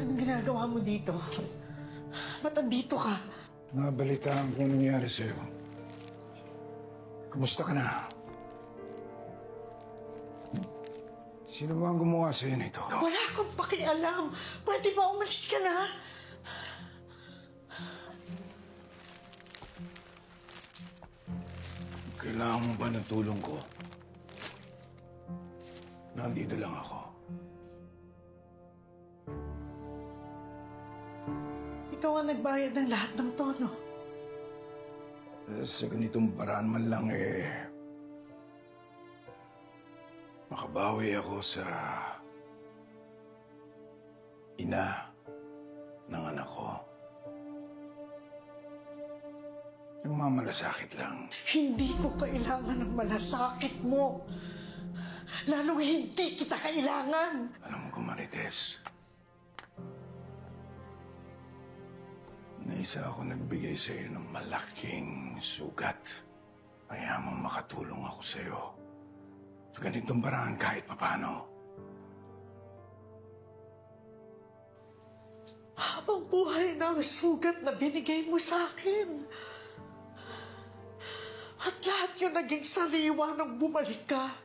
Anong ginagawa mo dito? Ba't andito ka? Nabalitaan ko nangyari sa'yo. Kumusta ka na? Sino ba ang gumawa sa'yo nito? Wala akong pakialam. Pwede ba umalis ka na? Kailangan mo ba ng tulong ko? Nandito lang ako. Ikaw ang nagbayad ng lahat ng tono. Sa ganitong paraan man lang makabawi ako sa ina ng anak ko. Yung mamalasakit lang. Hindi ko kailangan ng malasakit mo. Lalong hindi kita kailangan. Alam mo kung Marites, naisa ako nagbigay sa iyo ng malaking sugat. Kaya mo makatulong ako sa iyo. Sa ganitong paraan kahit papano. Habang buhay na ang sugat na binigay mo sa akin. At lahat yun naging sariwa nang bumalik ka.